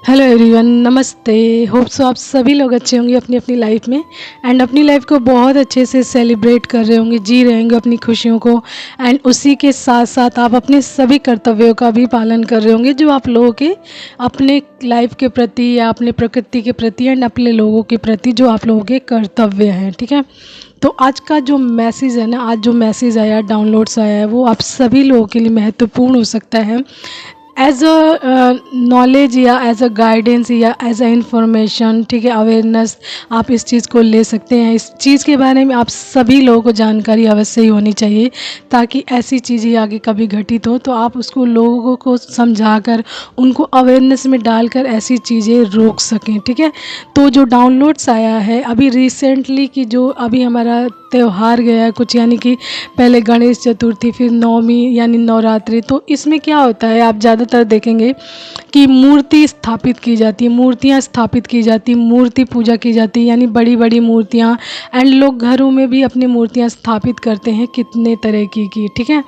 Hello everyone, नमस्ते। Hope so आप सभी लोग अच्छे होंगे अपनी अपनी लाइफ में एंड अपनी लाइफ को बहुत अच्छे से सेलिब्रेट कर रहे होंगे, जी रहे होंगे अपनी खुशियों को। एंड उसी के साथ साथ आप अपने सभी कर्तव्यों का भी पालन कर रहे होंगे जो आप लोगों के अपने लाइफ के प्रति या अपने प्रकृति के प्रति एंड अपने लोगों के प्रति जो आप लोगों के कर्तव्य हैं। ठीक है, तो आज का जो मैसेज है ना, आज जो मैसेज आया, डाउनलोड्स आया है, वो आप सभी लोगों के लिए महत्वपूर्ण हो सकता है एज अ नॉलेज या एज अ गाइडेंस या एज अ इंफॉर्मेशन। ठीक है, अवेयरनेस आप इस चीज़ को ले सकते हैं। इस चीज़ के बारे में आप सभी लोगों को जानकारी अवश्य ही होनी चाहिए ताकि ऐसी चीज़ें आगे कभी घटित हो तो आप उसको लोगों को समझाकर उनको अवेयरनेस में डालकर ऐसी चीज़ें रोक सकें। ठीक है, तो जो डाउनलोड्स आया है अभी रिसेंटली की, जो अभी हमारा त्यौहार गया है कुछ, यानी कि पहले गणेश चतुर्थी, फिर नवमी यानी नवरात्रि। तो इसमें क्या होता है, आप ज़्यादातर देखेंगे कि मूर्ति स्थापित की जाती है, मूर्तियाँ स्थापित की जाती, मूर्ति पूजा की जाती है, यानी बड़ी बड़ी मूर्तियाँ। एंड लोग घरों में भी अपनी मूर्तियाँ स्थापित करते हैं कितने तरह की। ठीक है,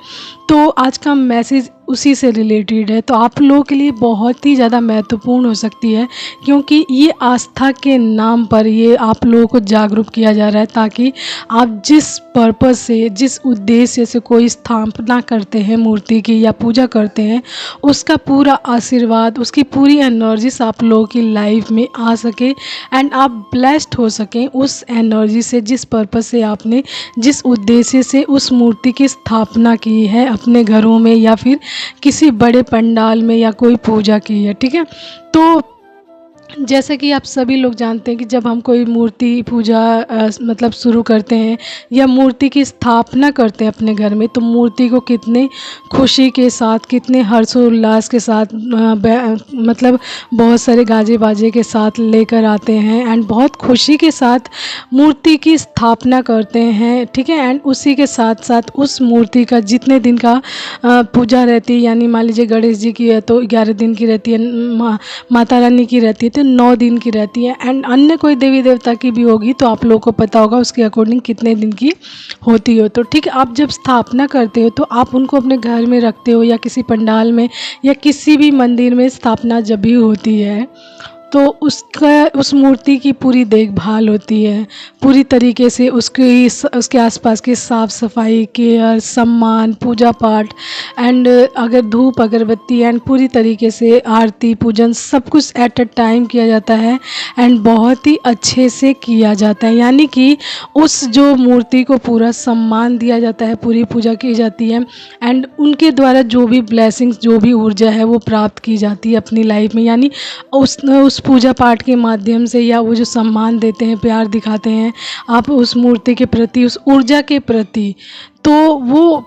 तो आज का मैसेज उसी से रिलेटेड है, तो आप लोगों के लिए बहुत ही ज़्यादा महत्वपूर्ण हो सकती है क्योंकि ये आस्था के नाम पर ये आप लोगों को जागरूक किया जा रहा है ताकि आप जिस पर्पस से, जिस उद्देश्य से कोई स्थापना करते हैं मूर्ति की या पूजा करते हैं, उसका पूरा आशीर्वाद, उसकी पूरी एनर्जीज आप लोगों की लाइफ में आ सके एंड आप ब्लेस्ड हो सकें उस एनर्जी से, जिस पर्पस से आपने, जिस उद्देश्य से उस मूर्ति की स्थापना की है अपने घरों में या फिर किसी बड़े पंडाल में या कोई पूजा की है। ठीक है, तो जैसे कि आप सभी लोग जानते हैं कि जब हम कोई मूर्ति पूजा मतलब शुरू करते हैं या मूर्ति की स्थापना करते हैं अपने घर में, तो मूर्ति को कितने खुशी के साथ, कितने हर्षोल्लास के साथ मतलब बहुत सारे गाजे बाजे के साथ लेकर आते हैं एंड बहुत खुशी के साथ मूर्ति की स्थापना करते हैं। ठीक है, एंड उसी के साथ साथ उस मूर्ति का जितने दिन का पूजा रहती है, यानी मान लीजिए गणेश जी की है तो 11 दिन की रहती है, माता रानी की रहती है तो 9 दिन की रहती है, एंड अन्य कोई देवी देवता की भी होगी तो आप लोगों को पता होगा उसके अकॉर्डिंग कितने दिन की होती हो। तो ठीक है, आप जब स्थापना करते हो तो आप उनको अपने घर में रखते हो या किसी पंडाल में या किसी भी मंदिर में स्थापना जब भी होती है तो उस मूर्ति की पूरी देखभाल होती है, पूरी तरीके से उसके आसपास की साफ़ सफाई, केयर, सम्मान, पूजा पाठ एंड अगर धूप अगरबत्ती एंड पूरी तरीके से आरती पूजन सब कुछ एट अ टाइम किया जाता है एंड बहुत ही अच्छे से किया जाता है। यानी कि उस जो मूर्ति को पूरा सम्मान दिया जाता है, पूरी पूजा की जाती है एंड उनके द्वारा जो भी ब्लेसिंग्स, जो भी ऊर्जा है वो प्राप्त की जाती है अपनी लाइफ में। यानी उस पूजा पाठ के माध्यम से या वो जो सम्मान देते हैं, प्यार दिखाते हैं आप उस मूर्ति के प्रति, उस ऊर्जा के प्रति, तो वो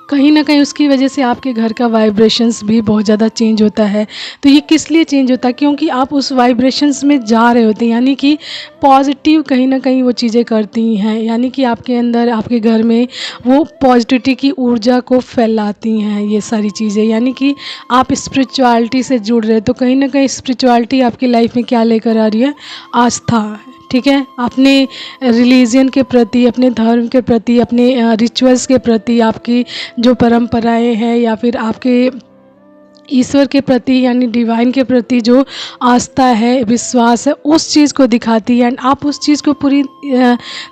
कहीं ना कहीं उसकी वजह से आपके घर का वाइब्रेशंस भी बहुत ज़्यादा चेंज होता है। तो ये किस लिए चेंज होता है, क्योंकि आप उस वाइब्रेशंस में जा रहे होते हैं, यानी कि पॉजिटिव कहीं ना कहीं वो चीज़ें करती हैं, यानी कि आपके अंदर, आपके घर में वो पॉजिटिविटी की ऊर्जा को फैलाती हैं ये सारी चीज़ें। यानी कि आप स्पिरिचुअलिटी से जुड़ रहे हो तो कहीं ना कहीं स्पिरिचुअलिटी आपकी लाइफ में क्या लेकर आ रही है, आस्था। ठीक है, अपने रिलीजन के प्रति, अपने धर्म के प्रति, अपने रिचुअल्स के प्रति, आपकी जो परंपराएं हैं या फिर आपके ईश्वर के प्रति यानी डिवाइन के प्रति जो आस्था है, विश्वास है, उस चीज़ को दिखाती है एंड आप उस चीज़ को पूरी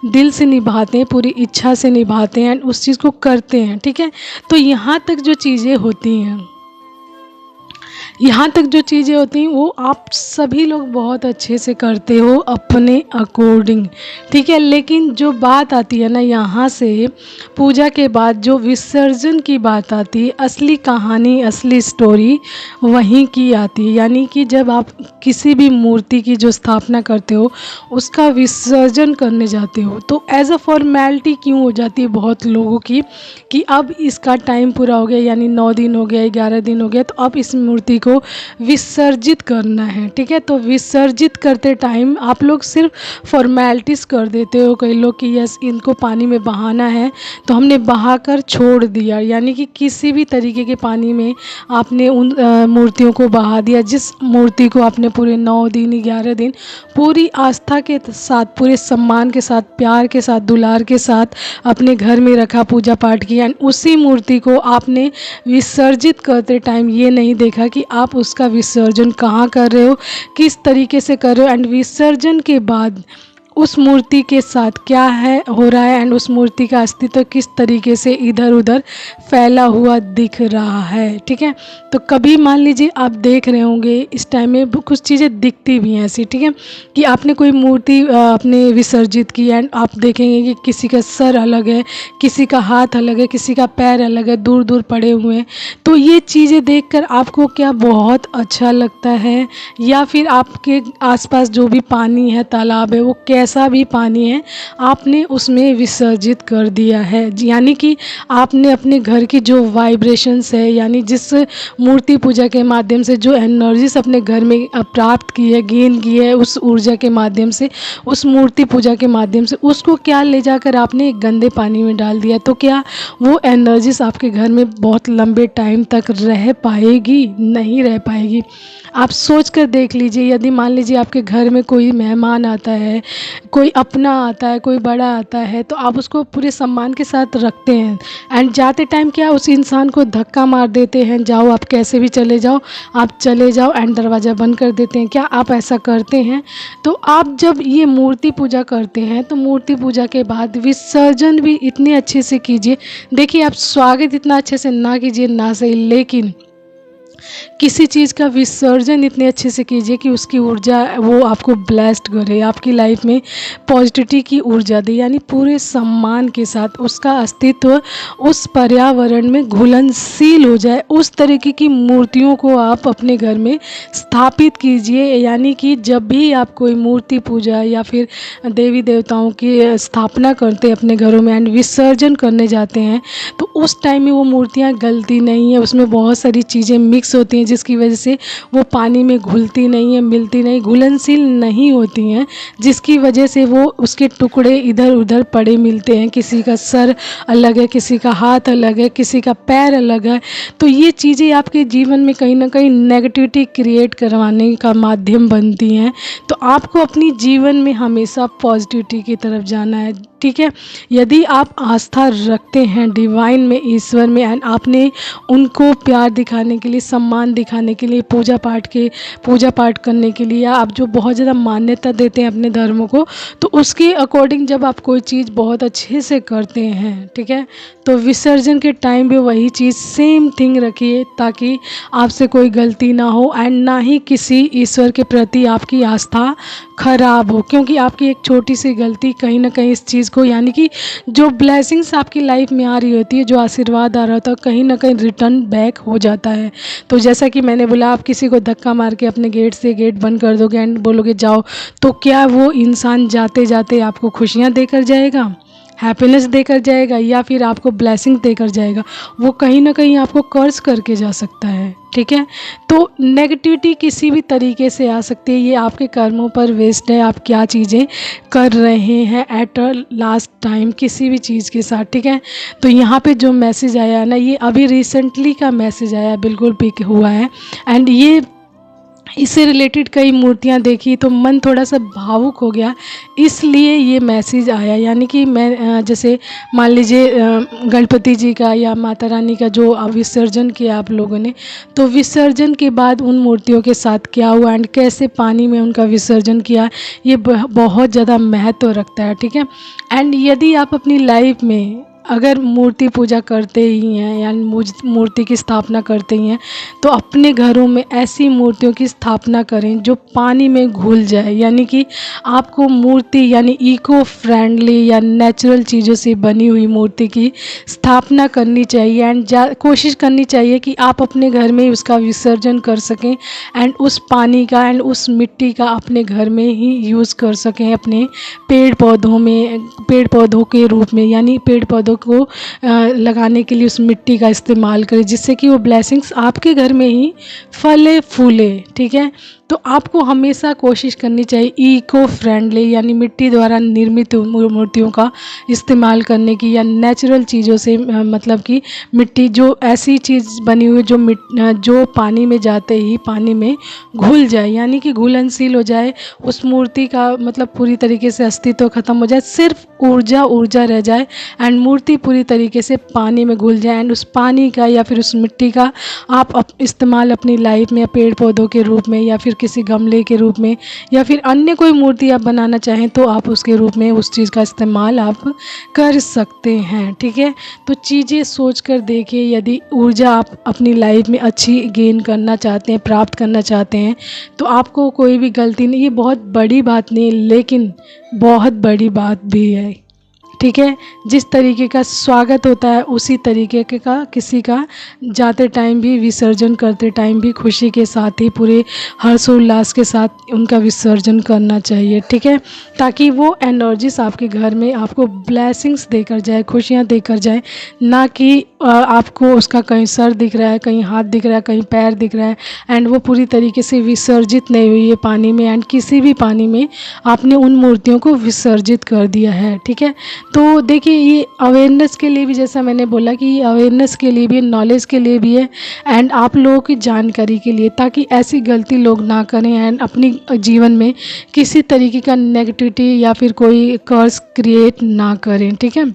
दिल से निभाते हैं, पूरी इच्छा से निभाते हैं एंड उस चीज़ को करते हैं। ठीक है, तो यहाँ तक जो चीज़ें होती हैं, यहाँ तक जो चीज़ें होती हैं वो आप सभी लोग बहुत अच्छे से करते हो अपने अकॉर्डिंग। ठीक है, लेकिन जो बात आती है ना, यहाँ से पूजा के बाद जो विसर्जन की बात आती है, असली कहानी, असली स्टोरी वहीं की आती है। यानी कि जब आप किसी भी मूर्ति की जो स्थापना करते हो उसका विसर्जन करने जाते हो तो एज अ फॉर्मेलिटी क्यों हो जाती है बहुत लोगों की कि अब इसका टाइम पूरा हो गया, यानी 9 दिन हो गया, 11 दिन हो गया, तो अब इस मूर्ति को विसर्जित करना है। ठीक है, तो विसर्जित करते टाइम आप लोग सिर्फ फॉर्मेलिटीज़ कर देते हो। कई लोग कि यस इनको पानी में बहाना है तो हमने बहाकर छोड़ दिया, यानी कि किसी भी तरीके के पानी में आपने उन मूर्तियों को बहा दिया जिस मूर्ति को आपने पूरे 9 दिन, 11 दिन पूरी आस्था के साथ, पूरे सम्मान के साथ, प्यार के साथ, दुलार के साथ अपने घर में रखा, पूजा पाठ किया एंड उसी मूर्ति को आपने विसर्जित करते टाइम ये नहीं देखा कि आप उसका विसर्जन कहाँ कर रहे हो, किस तरीके से कर रहे हो, एंड विसर्जन के बाद उस मूर्ति के साथ क्या है हो रहा है, एंड उस मूर्ति का अस्तित्व किस तरीके से इधर उधर फैला हुआ दिख रहा है। ठीक है, तो कभी मान लीजिए आप देख रहे होंगे इस टाइम में कुछ चीज़ें दिखती भी हैं ऐसी, ठीक है, कि आपने कोई मूर्ति आपने विसर्जित की एंड आप देखेंगे कि किसी का सर अलग है, किसी का हाथ अलग है, किसी का पैर अलग है, दूर दूर पड़े हुए हैं। तो ये चीज़ें देखकर आपको क्या बहुत अच्छा लगता है, या फिर आपके आसपास जो भी पानी है, तालाब है, वो कैसा भी पानी है, आपने उसमें विसर्जित कर दिया है। यानी कि आपने अपने घर की जो वाइब्रेशंस है, यानी जिस मूर्ति पूजा के माध्यम से जो एनर्जीज अपने घर में प्राप्त की है, गेन की है, उस ऊर्जा के माध्यम से, उस मूर्ति पूजा के माध्यम से, उसको क्या ले जाकर आपने एक गंदे पानी में डाल दिया। तो क्या वो एनर्जीज आपके घर में बहुत लंबे टाइम तक रह पाएगी? नहीं रह पाएगी। आप सोच कर देख लीजिए, यदि मान लीजिए आपके घर में कोई मेहमान आता है, कोई अपना आता है, कोई बड़ा आता है, तो आप उसको पूरे सम्मान के साथ रखते हैं, एंड जाते टाइम क्या उस इंसान को धक्का मार देते हैं, जाओ आप कैसे भी चले जाओ, आप चले जाओ, एंड दरवाज़ा बंद कर देते हैं। क्या आप ऐसा करते हैं? तो आप जब ये मूर्ति पूजा करते हैं तो मूर्ति पूजा के बाद विसर्जन भी इतने अच्छे से कीजिए। देखिए, आप स्वागत इतना अच्छे से ना कीजिए ना सही, लेकिन किसी चीज़ का विसर्जन इतने अच्छे से कीजिए कि उसकी ऊर्जा वो आपको ब्लेस्ड करे, आपकी लाइफ में पॉजिटिविटी की ऊर्जा दे, यानी पूरे सम्मान के साथ उसका अस्तित्व उस पर्यावरण में घुलनशील हो जाए। उस तरीके की मूर्तियों को आप अपने घर में स्थापित कीजिए। यानी कि जब भी आप कोई मूर्ति पूजा या फिर देवी देवताओं की स्थापना करते हैं अपने घरों में एंड विसर्जन करने जाते हैं, तो उस टाइम में वो मूर्तियाँ गलती नहीं है, उसमें बहुत सारी चीज़ें मिक्स होती हैं जिसकी वजह से वो पानी में घुलती नहीं है, मिलती नहीं, घुलनशील नहीं होती हैं, जिसकी वजह से वो उसके टुकड़े इधर उधर पड़े मिलते हैं। किसी का सर अलग है, किसी का हाथ अलग है, किसी का पैर अलग है। तो ये चीज़ें आपके जीवन में कहीं ना कहीं नेगेटिविटी क्रिएट करवाने का माध्यम बनती हैं। तो आपको अपनी जीवन में हमेशा पॉजिटिविटी की तरफ जाना है। ठीक है, यदि आप आस्था रखते हैं डिवाइन में, ईश्वर में, एंड आपने उनको प्यार दिखाने के लिए, सम्मान दिखाने के लिए, पूजा पाठ करने के लिए, या आप जो बहुत ज़्यादा मान्यता देते हैं अपने धर्मों को, तो उसके अकॉर्डिंग जब आप कोई चीज़ बहुत अच्छे से करते हैं, ठीक है, तो विसर्जन के टाइम भी वही चीज़ सेम थिंग रखिए, ताकि आपसे कोई गलती ना हो एंड ना ही किसी ईश्वर के प्रति आपकी आस्था खराब हो, क्योंकि आपकी एक छोटी सी गलती कहीं ना कहीं इस चीज़ को, यानी कि जो ब्लेसिंग्स आपकी लाइफ में आ रही होती है, जो आशीर्वाद आ रहा होता है, कहीं ना कहीं रिटर्न बैक हो जाता है। तो जैसा कि मैंने बोला, आप किसी को धक्का मार के अपने गेट से गेट बंद कर दोगे एंड बोलोगे जाओ, तो क्या वो इंसान जाते जाते आपको खुशियाँ देकर जाएगा, हैप्पीनेस देकर जाएगा, या फिर आपको ब्लेसिंग देकर जाएगा? वो कहीं ना कहीं आपको कर्ज करके जा सकता है। ठीक है, तो नेगेटिविटी किसी भी तरीके से आ सकती है, ये आपके कर्मों पर वेस्ट है, आप क्या चीज़ें कर रहे हैं एट अ लास्ट टाइम किसी भी चीज़ के साथ। ठीक है, तो यहाँ पे जो मैसेज आया है ना, ये अभी रिसेंटली का मैसेज आया, बिल्कुल पिक हुआ है, एंड ये इससे रिलेटेड कई मूर्तियाँ देखी तो मन थोड़ा सा भावुक हो गया, इसलिए ये मैसेज आया। यानी कि मैं जैसे मान लीजिए गणपति जी का या माता रानी का जो विसर्जन किया आप लोगों ने, तो विसर्जन के बाद उन मूर्तियों के साथ क्या हुआ एंड कैसे पानी में उनका विसर्जन किया, ये बहुत ज़्यादा महत्व रखता है। ठीक है, एंड यदि आप अपनी लाइफ में अगर मूर्ति पूजा करते ही हैं या मूर्ति की स्थापना करते ही हैं, तो अपने घरों में ऐसी मूर्तियों की स्थापना करें जो पानी में घुल जाए। यानी कि आपको मूर्ति यानी इको फ्रेंडली या नेचुरल चीज़ों से बनी हुई मूर्ति की स्थापना करनी चाहिए, एंड कोशिश करनी चाहिए कि आप अपने घर में उसका विसर्जन कर सकें एंड उस पानी का एंड उस मिट्टी का अपने घर में ही यूज़ कर सकें, अपने पेड़ पौधों के रूप में, यानी पेड़ पौधों को लगाने के लिए उस मिट्टी का इस्तेमाल करें, जिससे कि वो ब्लेसिंग्स आपके घर में ही फले फूले। ठीक है, तो आपको हमेशा कोशिश करनी चाहिए इको फ्रेंडली यानी मिट्टी द्वारा निर्मित मूर्तियों का इस्तेमाल करने की, या नेचुरल चीज़ों से, मतलब कि मिट्टी जो ऐसी चीज़ बनी हुई जो पानी में जाते ही पानी में घुल जाए, यानी कि घुलनशील हो जाए, उस मूर्ति का मतलब पूरी तरीके से अस्तित्व खत्म हो जाए, सिर्फ ऊर्जा रह जाए एंड मूर्ति मूर्ति पूरी तरीके से पानी में घुल जाए एंड उस पानी का या फिर उस मिट्टी का आप इस्तेमाल अपनी लाइफ में या पेड़ पौधों के रूप में या फिर किसी गमले के रूप में या फिर अन्य कोई मूर्ति आप बनाना चाहें तो आप उसके रूप में उस चीज़ का इस्तेमाल आप कर सकते हैं। ठीक है, तो चीज़ें सोच कर देखिए। यदि ऊर्जा आप अपनी लाइफ में अच्छी गेन करना चाहते हैं, प्राप्त करना चाहते हैं, तो आपको कोई भी गलती नहीं, ये बहुत बड़ी बात नहीं लेकिन बहुत बड़ी बात भी है। ठीक है, जिस तरीके का स्वागत होता है उसी तरीके का किसी का जाते टाइम भी, विसर्जन करते टाइम भी खुशी के साथ ही पूरे हर्षोल्लास के साथ उनका विसर्जन करना चाहिए। ठीक है, ताकि वो एनर्जीज आपके घर में आपको ब्लेसिंग्स देकर जाए, खुशियाँ देकर जाए, ना कि आपको उसका कहीं सर दिख रहा है, कहीं हाथ दिख रहा है, कहीं पैर दिख रहा है एंड वो पूरी तरीके से विसर्जित नहीं हुई है पानी में एंड किसी भी पानी में आपने उन मूर्तियों को विसर्जित कर दिया है। ठीक है, तो देखिए ये अवेयरनेस के लिए भी, जैसा मैंने बोला कि ये अवेयरनेस के लिए भी, नॉलेज के लिए भी है एंड आप लोगों की जानकारी के लिए, ताकि ऐसी गलती लोग ना करें एंड अपनी जीवन में किसी तरीके का नेगेटिविटी या फिर कोई कर्स क्रिएट ना करें। ठीक है,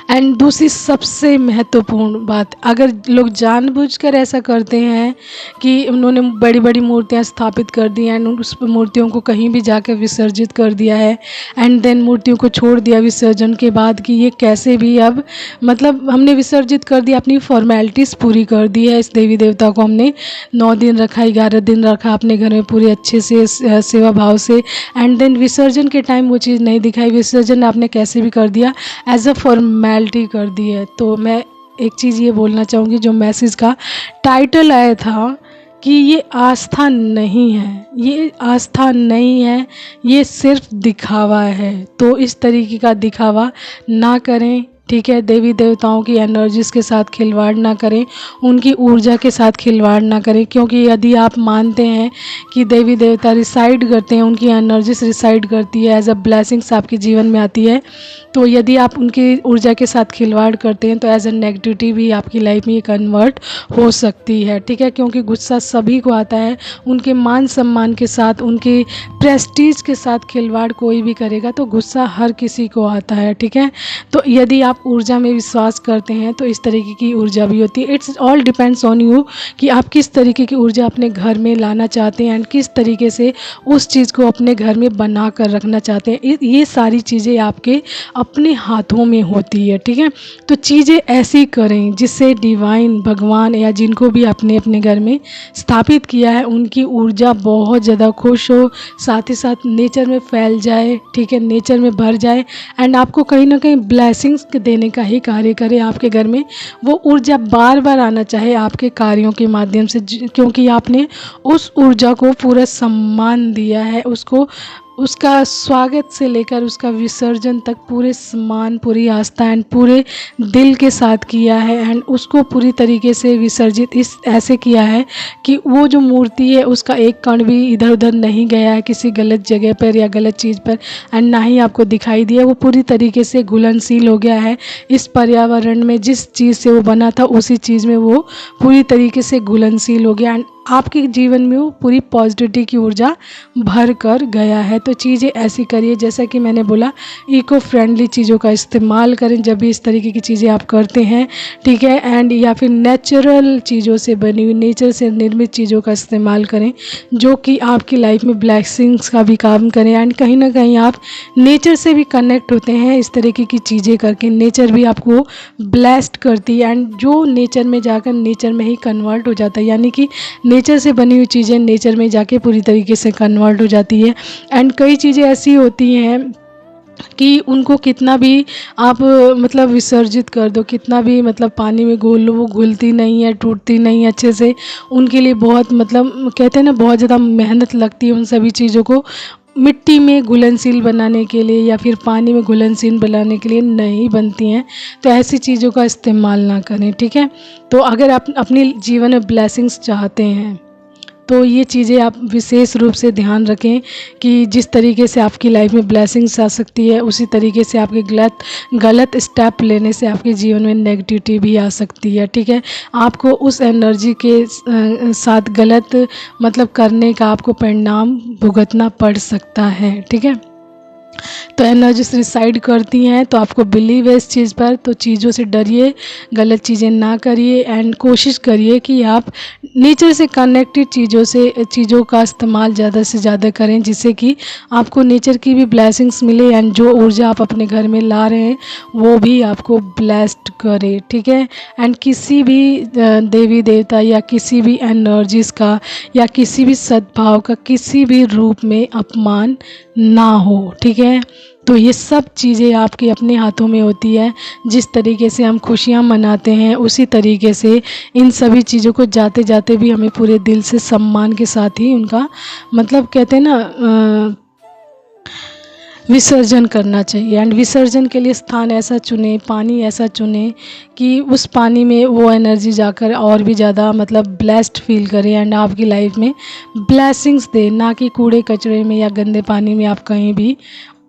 एंड दूसरी सबसे महत्वपूर्ण बात, अगर लोग जानबूझकर ऐसा करते हैं कि उन्होंने बड़ी बड़ी मूर्तियां स्थापित कर दी एंड उस मूर्तियों को कहीं भी जाकर विसर्जित कर दिया है एंड देन मूर्तियों को छोड़ दिया विसर्जन के बाद कि ये कैसे भी अब मतलब हमने विसर्जित कर दिया, अपनी फॉर्मेलिटीज़ पूरी कर दी है। इस देवी देवता को हमने 9 दिन रखा, 11 दिन रखा अपने घर में पूरे अच्छे से सेवा भाव से एंड देन विसर्जन के टाइम वो चीज़ नहीं दिखाई, विसर्जन आपने कैसे भी कर दिया, एज अ फॉर्मेलिटी कर दी है। तो मैं एक चीज़ ये बोलना चाहूँगी, जो मैसेज का टाइटल आया था कि ये आस्था नहीं है, ये आस्था नहीं है, ये सिर्फ दिखावा है। तो इस तरीके का दिखावा ना करें। ठीक है, देवी देवताओं की एनर्जीज़ के साथ खिलवाड़ ना करें, उनकी ऊर्जा के साथ खिलवाड़ ना करें, क्योंकि यदि आप मानते हैं कि देवी देवता रिसाइड करते हैं, उनकी एनर्जीज रिसाइड करती है, एज अ ब्लेसिंग्स आपके जीवन में आती है, तो यदि आप उनकी ऊर्जा के साथ खिलवाड़ करते हैं तो एज अ नेगेटिविटी भी आपकी लाइफ में ये कन्वर्ट हो सकती है। ठीक है, क्योंकि गुस्सा सभी को आता है, उनके मान सम्मान के साथ, उनके प्रेस्टीज के साथ खिलवाड़ कोई भी करेगा तो गुस्सा हर किसी को आता है। ठीक है, तो यदि आप ऊर्जा में विश्वास करते हैं तो इस तरीके की ऊर्जा भी होती है। It's all depends on you कि आप किस तरीके की ऊर्जा अपने घर में लाना चाहते हैं एंड किस तरीके से उस चीज़ को अपने घर में बना कर रखना चाहते हैं। ये सारी चीज़ें आपके अपने हाथों में होती है। ठीक है, तो चीज़ें ऐसी करें जिससे डिवाइन भगवान या जिनको भी आपने अपने घर में स्थापित किया है उनकी ऊर्जा बहुत ज़्यादा खुश हो, साथ ही साथ नेचर में फैल जाए। ठीक है, नेचर में भर जाए एंड आपको कहीं ना कहीं ब्लेसिंग्स देने का ही कार्य करे आपके घर में। वो ऊर्जा बार बार आना चाहे आपके कार्यों के माध्यम से, क्योंकि आपने उस ऊर्जा को पूरा सम्मान दिया है, उसको उसका स्वागत से लेकर उसका विसर्जन तक पूरे सम्मान, पूरी आस्था एंड पूरे दिल के साथ किया है एंड उसको पूरी तरीके से विसर्जित इस ऐसे किया है कि वो जो मूर्ति है उसका एक कण भी इधर उधर नहीं गया है किसी गलत जगह पर या गलत चीज़ पर एंड ना ही आपको दिखाई दिया। वो पूरी तरीके से घुलनशील हो गया है इस पर्यावरण में, जिस चीज़ से वो बना था उसी चीज़ में वो पूरी तरीके से घुलनशील हो गया एंड आपके जीवन में वो पूरी पॉजिटिविटी की ऊर्जा भर कर गया है। तो चीज़ें ऐसी करिए, जैसा कि मैंने बोला, इको फ्रेंडली चीज़ों का इस्तेमाल करें जब भी इस तरीके की चीज़ें आप करते हैं। ठीक है, एंड या फिर नेचुरल चीज़ों से बनी हुई, नेचर से निर्मित चीज़ों का इस्तेमाल करें जो कि आपकी लाइफ में ब्लेसिंग्स का भी काम करें एंड कहीं ना कहीं आप नेचर से भी कनेक्ट होते हैं इस तरीके की चीज़ें करके। नेचर भी आपको ब्लेस्ड करती है एंड जो नेचर में जाकर नेचर में ही कन्वर्ट हो जाता है, यानी कि नेचर से बनी हुई चीज़ें नेचर में जाके पूरी तरीके से कन्वर्ट हो जाती है। एंड कई चीज़ें ऐसी होती हैं कि उनको कितना भी आप मतलब विसर्जित कर दो, कितना भी मतलब पानी में घोल लो, वो घुलती नहीं है, टूटती नहीं है अच्छे से। उनके लिए बहुत मतलब कहते हैं ना, बहुत ज़्यादा मेहनत लगती है उन सभी चीज़ों को मिट्टी में घुलनशील बनाने के लिए या फिर पानी में घुलनशील बनाने के लिए नहीं बनती हैं। तो ऐसी चीज़ों का इस्तेमाल ना करें। ठीक है, तो अगर आप अपने जीवन में ब्लेसिंग्स चाहते हैं तो ये चीज़ें आप विशेष रूप से ध्यान रखें कि जिस तरीके से आपकी लाइफ में ब्लेसिंग्स आ सकती है उसी तरीके से आपके गलत स्टेप लेने से आपके जीवन में नेगेटिविटी भी आ सकती है। ठीक है, आपको उस एनर्जी के साथ गलत मतलब करने का आपको परिणाम भुगतना पड़ सकता है। ठीक है, तो एनर्जीज रिसाइड करती हैं। तो आपको बिलीव है इस चीज़ पर, तो चीज़ों से डरिए, गलत चीज़ें ना करिए एंड कोशिश करिए कि आप नेचर से कनेक्टेड चीज़ों का इस्तेमाल ज़्यादा से ज़्यादा करें, जिससे कि आपको नेचर की भी ब्लेसिंग्स मिले एंड जो ऊर्जा आप अपने घर में ला रहे हैं वो भी आपको ब्लेस्ड करे, ठीक है। एंड किसी भी देवी देवता या किसी भी एनर्जीज का या किसी भी सद्भाव का किसी भी रूप में अपमान ना हो, ठीक है। तो ये सब चीज़ें आपके अपने हाथों में होती है। जिस तरीके से हम खुशियाँ मनाते हैं उसी तरीके से इन सभी चीज़ों को जाते जाते भी हमें पूरे दिल से सम्मान के साथ ही उनका मतलब कहते हैं ना विसर्जन करना चाहिए। एंड विसर्जन के लिए स्थान ऐसा चुने, पानी ऐसा चुने कि उस पानी में वो एनर्जी जाकर और भी ज़्यादा मतलब ब्लेस्ड फील करे एंड आपकी लाइफ में ब्लेसिंग्स दे, ना कि कूड़े कचरे में या गंदे पानी में आप कहीं भी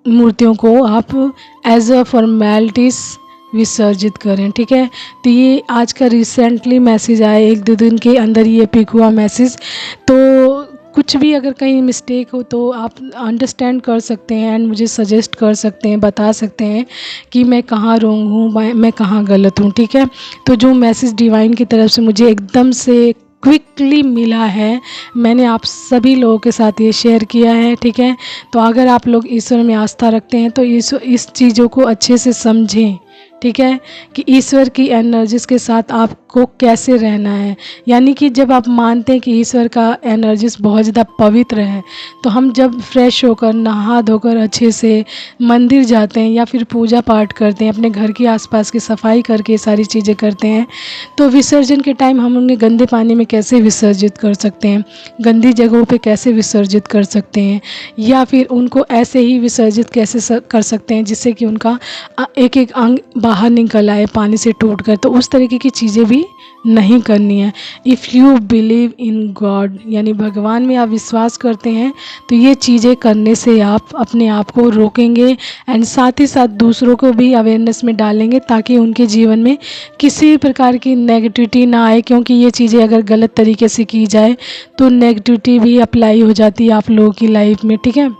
मूर्तियों को आप एज अ फॉर्मेलिटीज़ विसर्जित करें, ठीक है। तो ये आज का रिसेंटली मैसेज आया, 1-2 दिन के अंदर ये पिक हुआ मैसेज। तो कुछ भी अगर कहीं मिस्टेक हो तो आप अंडरस्टैंड कर सकते हैं एंड मुझे सजेस्ट कर सकते हैं, बता सकते हैं कि मैं कहाँ रॉन्ग हूँ, मैं कहाँ गलत हूँ, ठीक है। तो जो मैसेज डिवाइन की तरफ से मुझे एकदम से क्विकली मिला है, मैंने आप सभी लोगों के साथ ये शेयर किया है, ठीक है। तो अगर आप लोग ईश्वर में आस्था रखते हैं तो इस चीज़ों को अच्छे से समझें, ठीक है, कि ईश्वर की एनर्जीज के साथ आपको कैसे रहना है। यानी कि जब आप मानते हैं कि ईश्वर का एनर्जीज बहुत ज़्यादा पवित्र है, तो हम जब फ्रेश होकर नहा धोकर अच्छे से मंदिर जाते हैं या फिर पूजा पाठ करते हैं, अपने घर के आसपास की सफाई करके सारी चीज़ें करते हैं, तो विसर्जन के टाइम हम उन्हें गंदे पानी में कैसे विसर्जित कर सकते हैं, गंदी जगहों पे कैसे विसर्जित कर सकते हैं, या फिर उनको ऐसे ही विसर्जित कैसे कर सकते हैं जिससे कि उनका एक एक अंग बाहर निकल आए पानी से टूटकर। तो उस तरीके की चीज़ें भी नहीं करनी है। If you believe in God, यानी भगवान में आप विश्वास करते हैं, तो ये चीज़ें करने से आप अपने आप को रोकेंगे एंड साथ ही साथ दूसरों को भी अवेयरनेस में डालेंगे ताकि उनके जीवन में किसी भी प्रकार की नेगेटिविटी ना आए। क्योंकि ये चीज़ें अगर गलत तरीके से की जाए तो नेगेटिविटी भी अप्लाई हो जाती है आप लोगों की लाइफ में, ठीक है।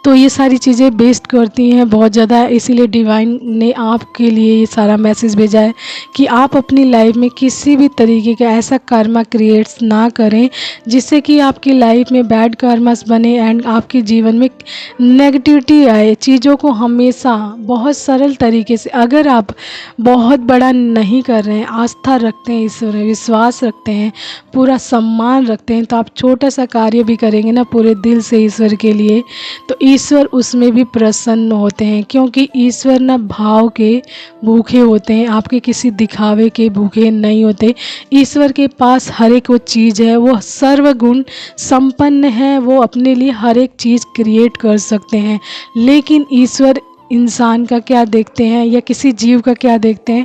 तो ये सारी चीज़ें बेस्ट करती हैं बहुत ज़्यादा, इसीलिए डिवाइन ने आपके लिए ये सारा मैसेज भेजा है कि आप अपनी लाइफ में किसी भी तरीके का ऐसा कर्मा क्रिएट्स ना करें जिससे कि आपकी लाइफ में बैड कर्मास बने एंड आपके जीवन में नेगेटिविटी आए। चीज़ों को हमेशा बहुत सरल तरीके से, अगर आप बहुत बड़ा नहीं कर रहे हैं, आस्था रखते हैं, ईश्वर में विश्वास रखते हैं, पूरा सम्मान रखते हैं, तो आप छोटा सा कार्य भी करेंगे ना पूरे दिल से ईश्वर के लिए, तो ईश्वर उसमें भी प्रसन्न होते हैं। क्योंकि ईश्वर ना भाव के भूखे होते हैं, आपके किसी दिखावे के भूखे नहीं होते। ईश्वर के पास हर एक वो चीज़ है, वो सर्वगुण संपन्न है, वो अपने लिए हर एक चीज़ क्रिएट कर सकते हैं। लेकिन ईश्वर इंसान का क्या देखते हैं या किसी जीव का क्या देखते हैं,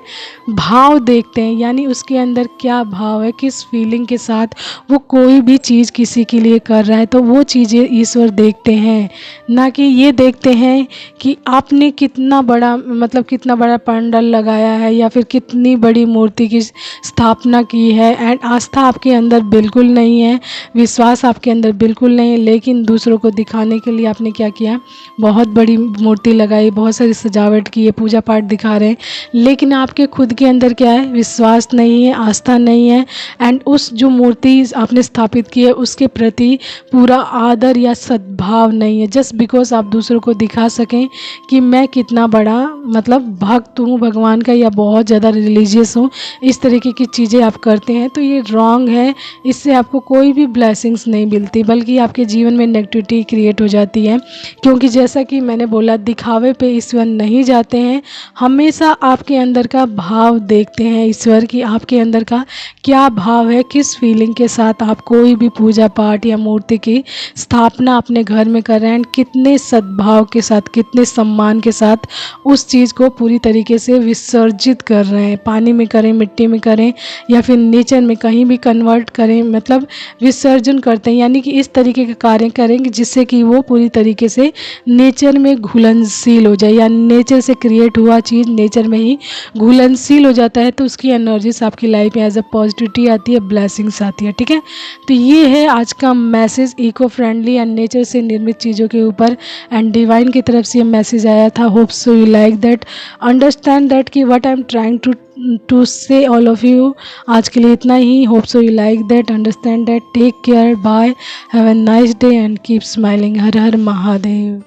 भाव देखते हैं। यानी उसके अंदर क्या भाव है, किस फीलिंग के साथ वो कोई भी चीज़ किसी के लिए कर रहा है, तो वो चीज़ें ईश्वर देखते हैं। ना कि ये देखते हैं कि आपने कितना बड़ा मतलब कितना बड़ा पंडाल लगाया है या फिर कितनी बड़ी मूर्ति की स्थापना की है एंड आस्था आपके अंदर बिल्कुल नहीं है, विश्वास आपके अंदर बिल्कुल नहीं है, लेकिन दूसरों को दिखाने के लिए आपने क्या किया, बहुत बड़ी मूर्ति लगाई, बहुत सारी सजावट की है, पूजा पाठ दिखा रहे हैं, लेकिन आपके खुद के अंदर क्या है, विश्वास नहीं है, आस्था नहीं है एंड उस जो मूर्ति आपने स्थापित की है उसके प्रति पूरा आदर या सद्भाव नहीं है। जस्ट बिकॉज आप दूसरों को दिखा सकें कि मैं कितना बड़ा मतलब भक्त हूँ भगवान का या बहुत ज़्यादा रिलीजियस हूँ, इस तरीके की चीज़ें आप करते हैं तो ये रॉन्ग है। इससे आपको कोई भी ब्लेसिंग्स नहीं मिलती, बल्कि आपके जीवन में नेगेटिविटी क्रिएट हो जाती है। क्योंकि जैसा कि मैंने बोला, दिखावे पे ईश्वर नहीं जाते हैं, हमेशा आपके अंदर का भाव देखते हैं ईश्वर की, आपके अंदर का क्या भाव है, किस फीलिंग के साथ आप कोई भी पूजा पाठ या मूर्ति की स्थापना अपने घर में कर रहे हैं, कितने सद्भाव के साथ, कितने सम्मान के साथ उस चीज़ को पूरी तरीके से विसर्जित कर रहे हैं। पानी में करें, मिट्टी में करें या फिर नेचर में कहीं भी कन्वर्ट करें, मतलब विसर्जन करते हैं। यानी कि इस तरीके के कार्य करेंगे जिससे कि वो पूरी तरीके से नेचर में घुलनशील हो हो जाए, या नेचर से क्रिएट हुआ चीज़ नेचर में ही घुलनशील हो जाता है, तो उसकी एनर्जीज आपकी लाइफ में एज अ पॉजिटिविटी आती है, ब्लेसिंग्स आती है। ठीक है, तो ये है आज का message eco friendly and nature से निर्मित चीज़ों के ऊपर, एंड डिवाइन की तरफ से ये मैसेज आया था। Hope so you like that, understand that कि what I am trying to say all of you. आज के लिए इतना ही। Hope so you like that, understand that, take care, bye, have a nice day and keep smiling. हर हर महादेव।